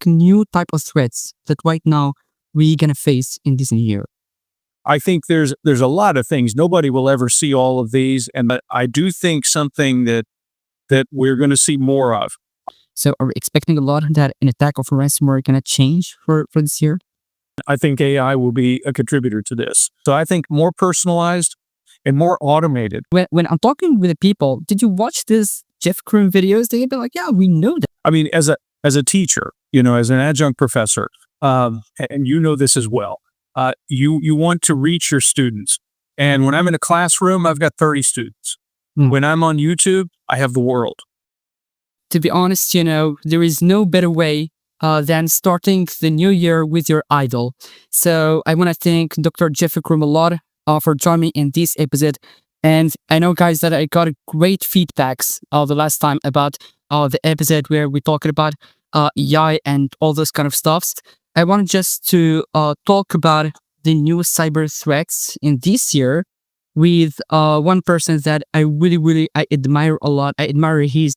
new type of threats that right now we're gonna face in this new year? I think there's a lot of things. Nobody will ever see all of these, but I do think something that we're going to see more of. So are we expecting a lot that an attack of ransomware gonna change for this year? I think AI will be a contributor to this. So I think more personalized and more automated. When I'm talking with the people, did you watch this Jeff Crume videos? They'd be like, yeah, we know that. I mean, as a teacher, as an adjunct professor, and you know this as well. You want to reach your students. And when I'm in a classroom, I've got 30 students. When I'm on YouTube, I have the world. To be honest, there is no better way than starting the new year with your idol. So I want to thank Dr. Jeff Crume a lot for joining me in this episode. And I know, guys, that I got great feedbacks the last time about the episode where we talked about AI and all those kind of stuffs. I want just to talk about the new cyber threats in this year with one person that I really I admire a lot. I admire his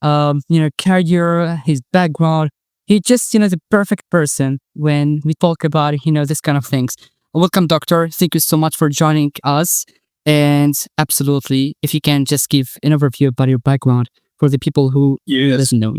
career, his background. He's just the perfect person when we talk about this kind of things. Welcome, Doctor. Thank you so much for joining us. And absolutely, if you can just give an overview about your background for the people who doesn't know.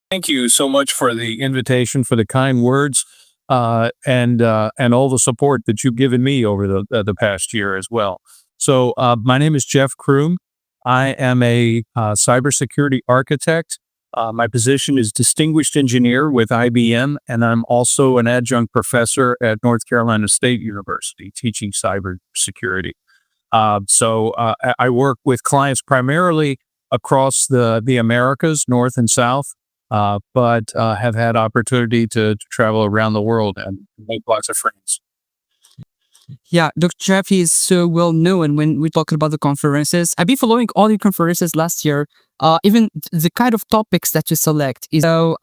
Thank you so much for the invitation, for the kind words, and all the support that you've given me over the past year as well. So my name is Jeff Crume. I am a cybersecurity architect. My position is distinguished engineer with IBM, and I'm also an adjunct professor at North Carolina State University teaching cybersecurity. So I work with clients primarily across the Americas, North and South. But have had opportunity to travel around the world and make lots of friends. Yeah, Dr. Jeff is so well known when we talk about the conferences. I've been following all your conferences last year. Even the kind of topics that you select. So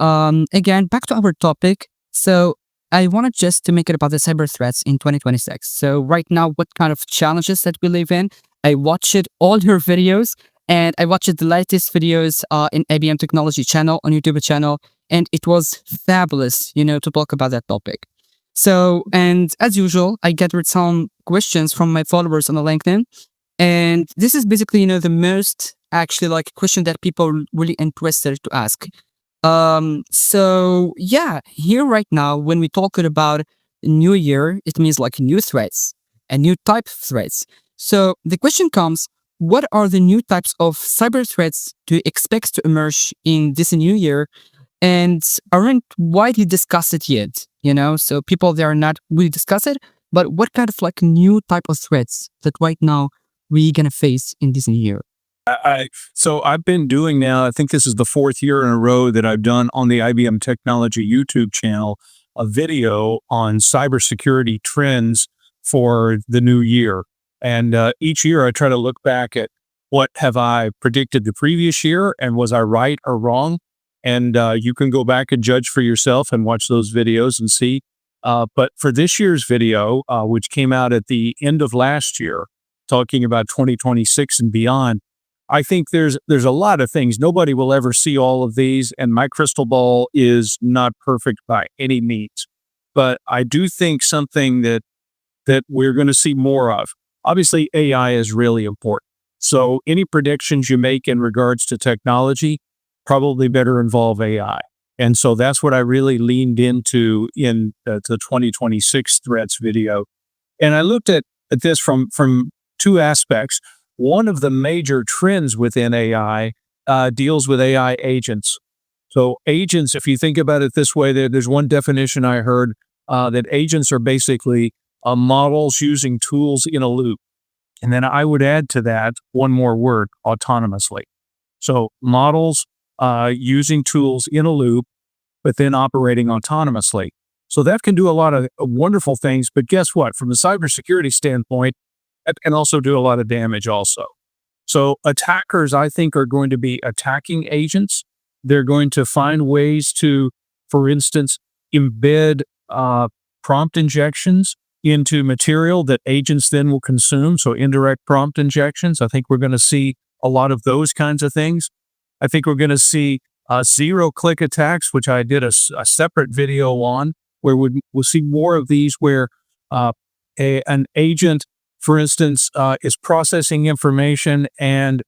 again, back to our topic. So I wanted just to make it about the cyber threats in 2026. So right now, what kind of challenges that we live in? I watched all your videos. And I watched the latest videos in IBM Technology channel, on YouTube channel, and it was fabulous, to talk about that topic. So, and as usual, I get some questions from my followers on the LinkedIn, and this is basically, the most actually question that people are really interested to ask. So yeah, here right now, when we talk about new year, it means new threats and new type of threats. So the question comes, what are the new types of cyber threats to expect to emerge in this new year and aren't widely discussed yet? So people, they are not really discussed it, but what kind of new type of threats that right now we're going to face in this new year? So I've been doing now, I think this is the 4th year in a row that I've done on the IBM Technology YouTube channel, a video on cybersecurity trends for the new year. And each year I try to look back at what have I predicted the previous year and was I right or wrong? And you can go back and judge for yourself and watch those videos and see. But for this year's video, which came out at the end of last year, talking about 2026 and beyond, I think there's a lot of things. Nobody will ever see all of these, and my crystal ball is not perfect by any means. But I do think something that we're going to see more of. Obviously, AI is really important. So any predictions you make in regards to technology probably better involve AI. And so that's what I really leaned into in the 2026 threats video. And I looked at this from two aspects. One of the major trends within AI deals with AI agents. So agents, if you think about it this way, there's one definition I heard that agents are basically models using tools in a loop. And then I would add to that one more word, autonomously. So models using tools in a loop, but then operating autonomously. So that can do a lot of wonderful things, but guess what? From a cybersecurity standpoint, it can also do a lot of damage also. So attackers, I think, are going to be attacking agents. They're going to find ways to, for instance, embed prompt injections into material that agents then will consume. So indirect prompt injections. I think we're going to see a lot of those kinds of things. I think we're going to see Zero-click attacks, which I did a separate video on, where we'll see more of these where uh, an agent, for instance, is processing information and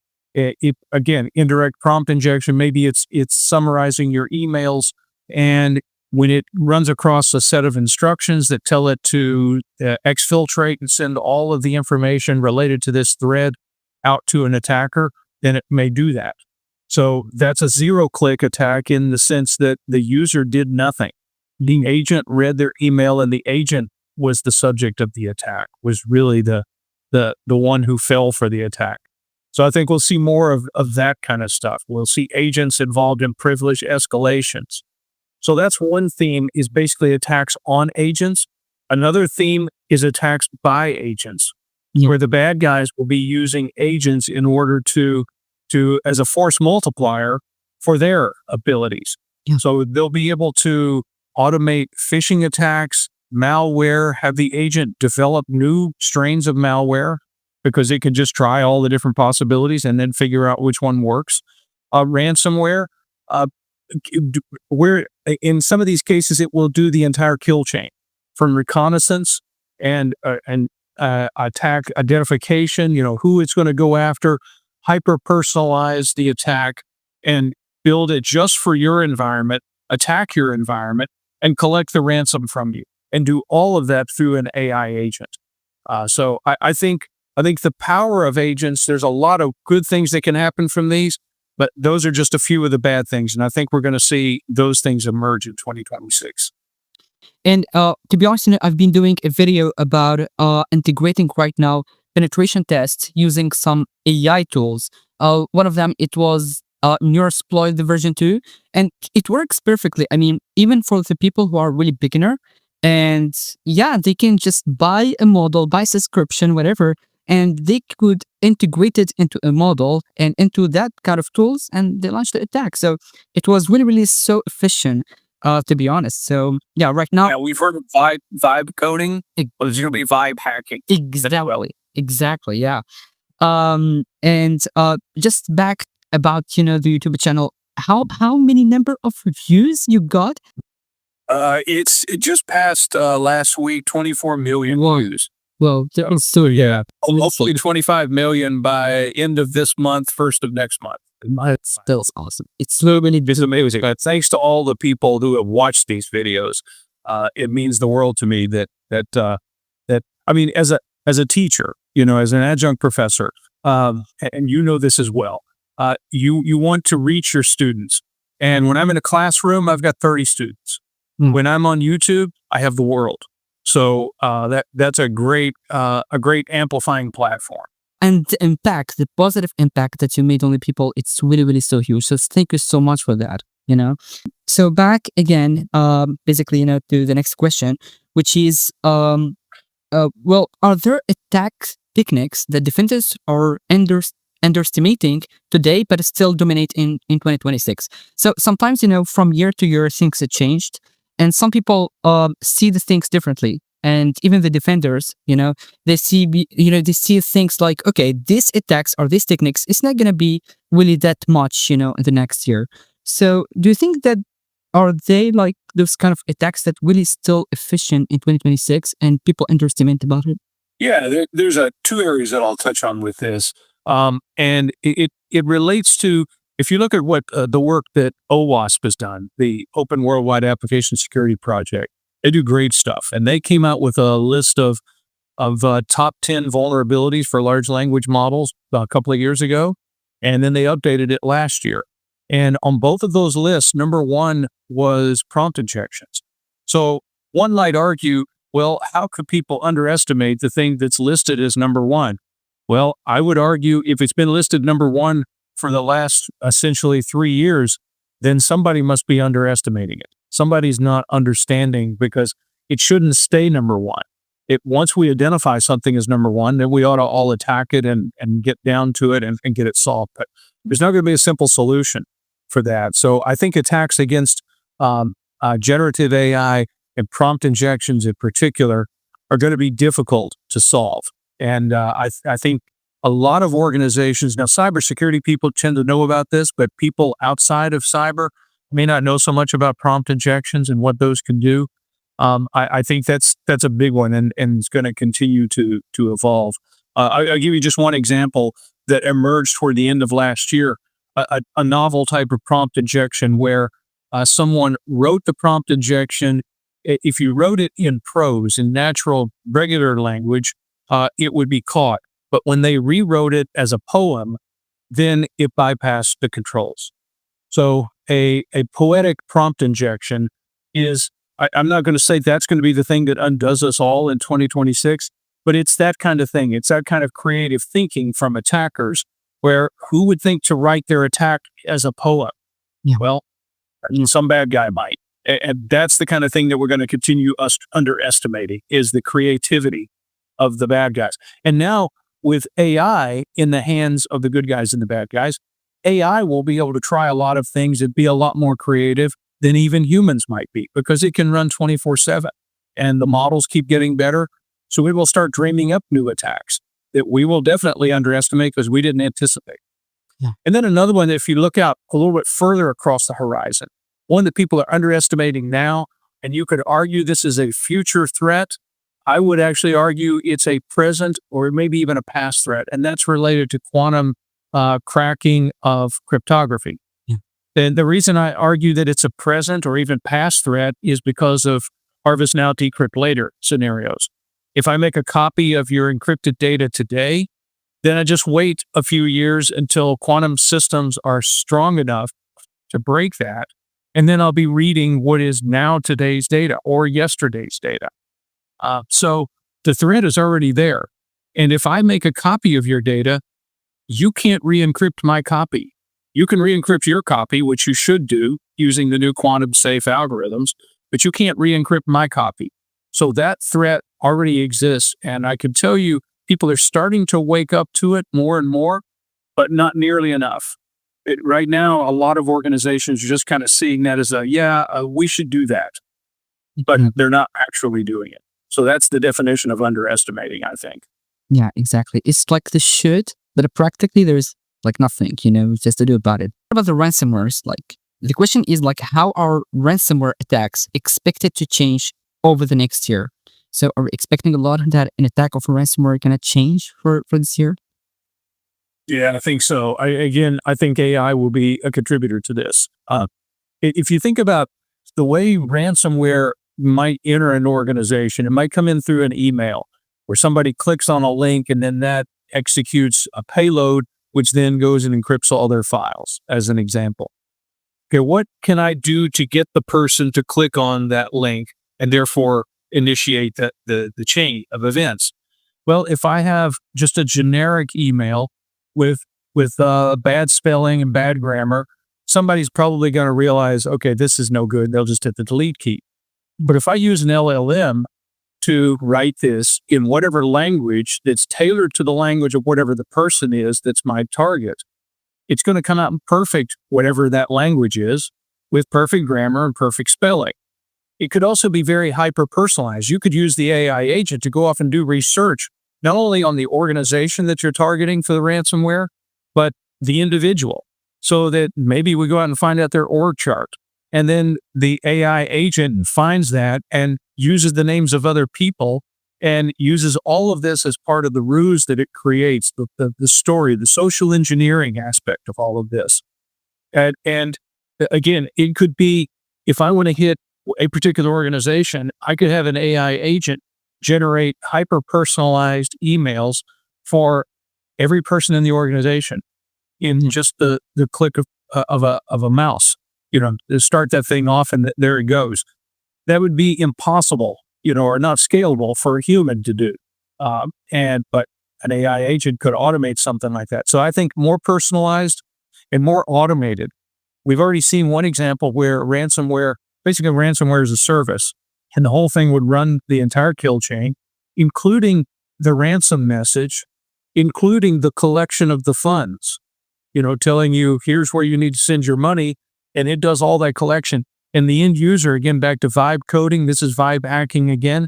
again, indirect prompt injection. Maybe it's summarizing your emails, and when it runs across a set of instructions that tell it to exfiltrate and send all of the information related to this thread out to an attacker, then it may do that. So that's a zero-click attack in the sense that the user did nothing. The agent read their email, and the agent was the subject of the attack, was really the one who fell for the attack. So I think we'll see more of that kind of stuff. We'll see agents involved in privilege escalations. So that's one theme, is basically attacks on agents. Another theme is attacks by agents, where the bad guys will be using agents in order to as a force multiplier for their abilities. Yeah. So they'll be able to automate phishing attacks, malware, have the agent develop new strains of malware because it can just try all the different possibilities and then figure out which one works. Ransomware, where in some of these cases it will do the entire kill chain, from reconnaissance and attack identification, who it's going to go after, hyper personalize the attack and build it just for your environment, attack your environment, and collect the ransom from you, and do all of that through an AI agent. So I think the power of agents, there's a lot of good things that can happen from these, but those are just a few of the bad things. And I think we're going to see those things emerge in 2026. And to be honest, I've been doing a video about integrating right now penetration tests using some AI tools. One of them, it was Neurosploit the version 2, and it works perfectly. I mean, even for the people who are really beginner, and yeah, they can just buy a model, buy subscription, whatever, and they could integrate it into a model and into that kind of tools, and they launch the attack. So it was really, really so efficient, to be honest. So yeah, right now. Yeah, we've heard of vibe coding. Well, there's going to be vibe hacking. Exactly. Yeah. And just back about, the YouTube channel, how many number of views you got? It just passed last week 24 million views. Well, so yeah, Hopefully 25 million by end of this month, first of next month. it's still awesome. It's so many. It's amazing. Thanks to all the people who have watched these videos. It means the world to me that I mean, as a teacher, as an adjunct professor, and this as well. You want to reach your students, and when I'm in a classroom, I've got 30 students. When I'm on YouTube, I have the world. So that's a great amplifying platform. And the impact, the positive impact that you made on the people, it's really, really so huge. So thank you so much for that. So back again, basically, to the next question, which is, well, are there attack techniques that defenders are underestimating today, but still dominate in 2026? So sometimes, from year to year, things have changed, and some people see the things differently. And even the defenders, they see things like, okay, these attacks or these techniques, it's not going to be really that much, in the next year. So do you think that, are they like those kind of attacks that really still efficient in 2026 and people underestimate about it? Yeah, there's two areas that I'll touch on with this. And it relates to, if you look at what the work that OWASP has done, the Open Worldwide Application Security Project, they do great stuff. And they came out with a list of top 10 vulnerabilities for large language models a couple of years ago. And then they updated it last year. And on both of those lists, number one was prompt injections. So one might argue, well, how could people underestimate the thing that's listed as number one? Well, I would argue if it's been listed number one for the last essentially 3 years, then somebody must be underestimating it. Somebody's not understanding, because it shouldn't stay number one. Once we identify something as number one, then we ought to all attack it and get down to it and get it solved. But there's not going to be a simple solution for that. So I think attacks against generative AI and prompt injections in particular are going to be difficult to solve. And I think a lot of organizations, now cybersecurity people tend to know about this, but people outside of cyber may not know so much about prompt injections and what those can do. I think that's a big one, and it's going to continue to evolve. I'll give you just one example that emerged toward the end of last year, a novel type of prompt injection where someone wrote the prompt injection. If you wrote it in prose, in natural, regular language, it would be caught. But when they rewrote it as a poem, then it bypassed the controls. So a poetic prompt injection is, I'm not going to say that's going to be the thing that undoes us all in 2026, but it's that kind of thing. It's that kind of creative thinking from attackers where who would think to write their attack as a poem? Yeah. Well, some bad guy might. And that's the kind of thing that we're going to continue us underestimating is the creativity of the bad guys. And now with AI in the hands of the good guys and the bad guys, AI will be able to try a lot of things and be a lot more creative than even humans might be because it can run 24/7 and the models keep getting better. So we will start dreaming up new attacks that we will definitely underestimate because we didn't anticipate. Yeah. And then another one, if you look out a little bit further across the horizon, one that people are underestimating now, and you could argue this is a future threat, I would actually argue it's a present or maybe even a past threat, and that's related to quantum cracking of cryptography. Yeah. And the reason I argue that it's a present or even past threat is because of harvest now, decrypt later scenarios. If I make a copy of your encrypted data today, then I just wait a few years until quantum systems are strong enough to break that. And then I'll be reading what is now today's data or yesterday's data. So the threat is already there. And if I make a copy of your data, you can't re-encrypt my copy. You can re-encrypt your copy, which you should do using the new quantum safe algorithms, but you can't re-encrypt my copy. So that threat already exists. And I can tell you, people are starting to wake up to it more and more, but not nearly enough. Right now, a lot of organizations are just kind of seeing that as we should do that, but they're not actually doing it. So that's the definition of underestimating, I think. Yeah, exactly. It's like the should, but practically there's like nothing, just to do about it. What about the ransomwares? Like the question is like, how are ransomware attacks expected to change over the next year? So are we expecting a lot that an attack of ransomware going to change for this year? Yeah, I think so. I think AI will be a contributor to this. If you think about the way ransomware might enter an organization, it might come in through an email where somebody clicks on a link and then that executes a payload, which then goes and encrypts all their files, as an example. Okay, what can I do to get the person to click on that link and therefore initiate the chain of events? Well, if I have just a generic email with bad spelling and bad grammar, somebody's probably going to realize, okay, this is no good. They'll just hit the delete key. But if I use an LLM to write this in whatever language that's tailored to the language of whatever the person is that's my target, it's going to come out perfect, whatever that language is, with perfect grammar and perfect spelling. It could also be very hyper-personalized. You could use the AI agent to go off and do research, not only on the organization that you're targeting for the ransomware, but the individual, so that maybe we go out and find out their org chart. And then the AI agent finds that and uses the names of other people and uses all of this as part of the ruse that it creates, the story, the social engineering aspect of all of this. And again, it could be, if I want to hit a particular organization, I could have an AI agent generate hyper-personalized emails for every person in the organization in just the click of a mouse. To start that thing off and there it goes. That would be impossible, or not scalable for a human to do. But an AI agent could automate something like that. So I think more personalized and more automated. We've already seen one example where basically ransomware is a service, and the whole thing would run the entire kill chain, including the ransom message, including the collection of the funds, telling you here's where you need to send your money. And it does all that collection. And the end user, again, back to vibe coding, this is vibe hacking again.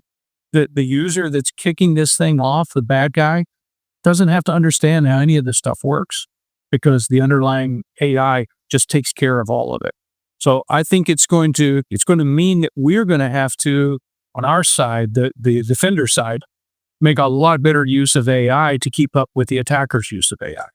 The user that's kicking this thing off, the bad guy, doesn't have to understand how any of this stuff works because the underlying AI just takes care of all of it. So I think it's going to mean that we're going to have to, on our side, the defender side, make a lot better use of AI to keep up with the attacker's use of AI.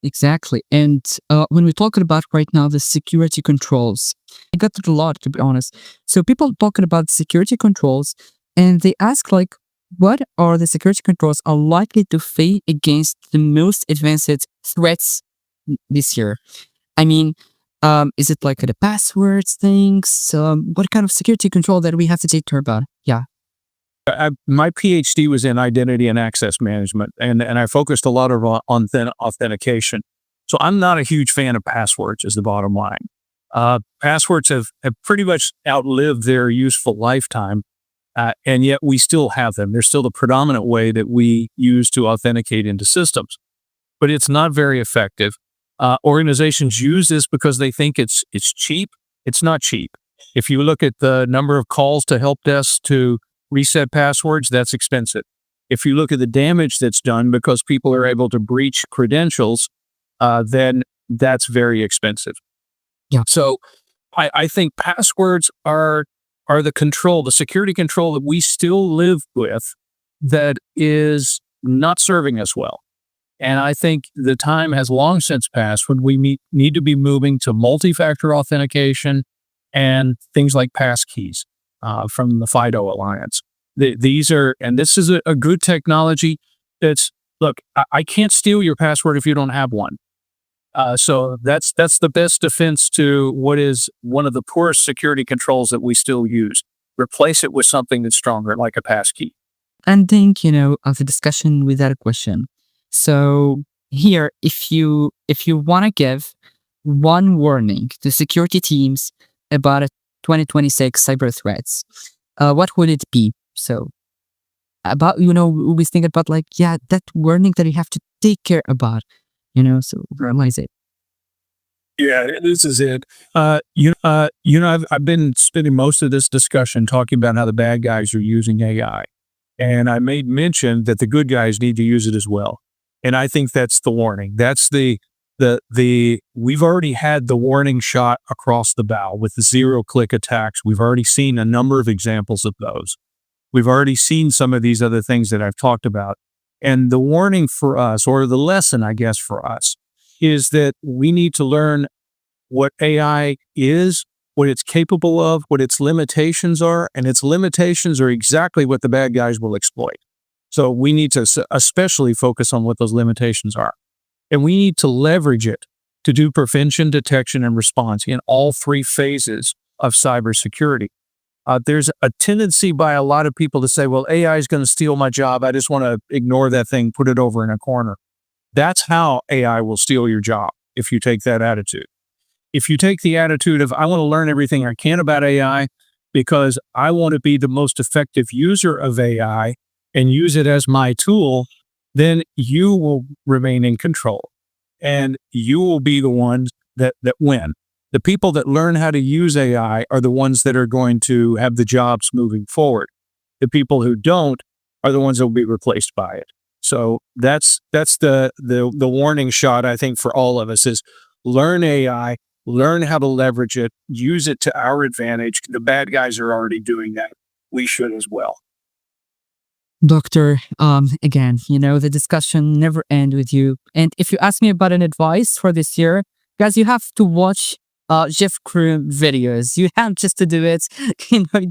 Exactly. And when we're talking about right now the security controls, I got it a lot, to be honest. So people talking about security controls, and they ask like, what are the security controls are likely to fail against the most advanced threats this year? I mean, is it like the passwords things? What kind of security control that we have to take care about? Yeah. My PhD was in identity and access management, and I focused a lot on authentication. So I'm not a huge fan of passwords, is the bottom line. Passwords have pretty much outlived their useful lifetime, and yet we still have them. They're still the predominant way that we use to authenticate into systems, but it's not very effective. Organizations use this because they think it's cheap. It's not cheap. If you look at the number of calls to help desks to reset passwords, that's expensive. If you look at the damage that's done because people are able to breach credentials, then that's very expensive. Yeah. So I think passwords are the security control that we still live with that is not serving us well. And I think the time has long since passed when we need to be moving to multi-factor authentication and things like passkeys from the FIDO Alliance. This is a good technology that's, look, I can't steal your password if you don't have one. So that's the best defense to what is one of the poorest security controls that we still use. Replace it with something that's stronger, like a passkey. Ending, of the discussion with that question. So here, if you want to give one warning to security teams about 2026 cyber threats, what would it be? So about, we think about like, yeah, that warning that you have to take care about, so realize it. Yeah, this is it. I've been spending most of this discussion talking about how the bad guys are using AI. And I made mention that the good guys need to use it as well. And I think that's the warning. That's we've already had the warning shot across the bow with the zero-click attacks. We've already seen a number of examples of those. We've already seen some of these other things that I've talked about. And the warning for us, or the lesson, I guess, for us, is that we need to learn what AI is, what it's capable of, what its limitations are, and its limitations are exactly what the bad guys will exploit. So we need to especially focus on what those limitations are. And we need to leverage it to do prevention, detection, and response in all three phases of cybersecurity. There's a tendency by a lot of people to say, well, AI is going to steal my job. I just want to ignore that thing, put it over in a corner. That's how AI will steal your job if you take that attitude. If you take the attitude of, I want to learn everything I can about AI because I want to be the most effective user of AI and use it as my tool, then you will remain in control and you will be the ones that win. The people that learn how to use AI are the ones that are going to have the jobs moving forward. The people who don't are the ones that will be replaced by it. So that's the warning shot, I think, for all of us is learn AI, learn how to leverage it, use it to our advantage. The bad guys are already doing that. We should as well. Doctor, again, the discussion never ends with you. And if you ask me about an advice for this year, guys, you have to watch Jeff Crume videos. You have just to do it.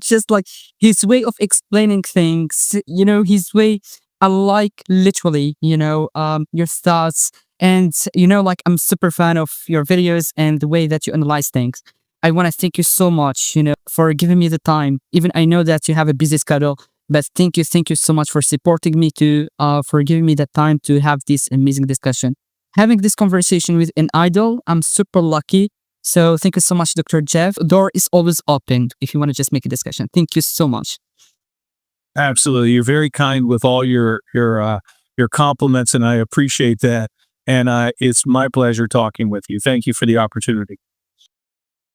Just like his way of explaining things, his way, I like literally, your thoughts. And, like I'm super fan of your videos and the way that you analyze things. I want to thank you so much, for giving me the time. Even I know that you have a busy schedule, but thank you so much for supporting me for giving me the time to have this amazing discussion. Having this conversation with an idol, I'm super lucky. So thank you so much, Dr. Jeff. The door is always open if you want to just make a discussion. Thank you so much. Absolutely. You're very kind with all your compliments, and I appreciate that. And it's my pleasure talking with you. Thank you for the opportunity.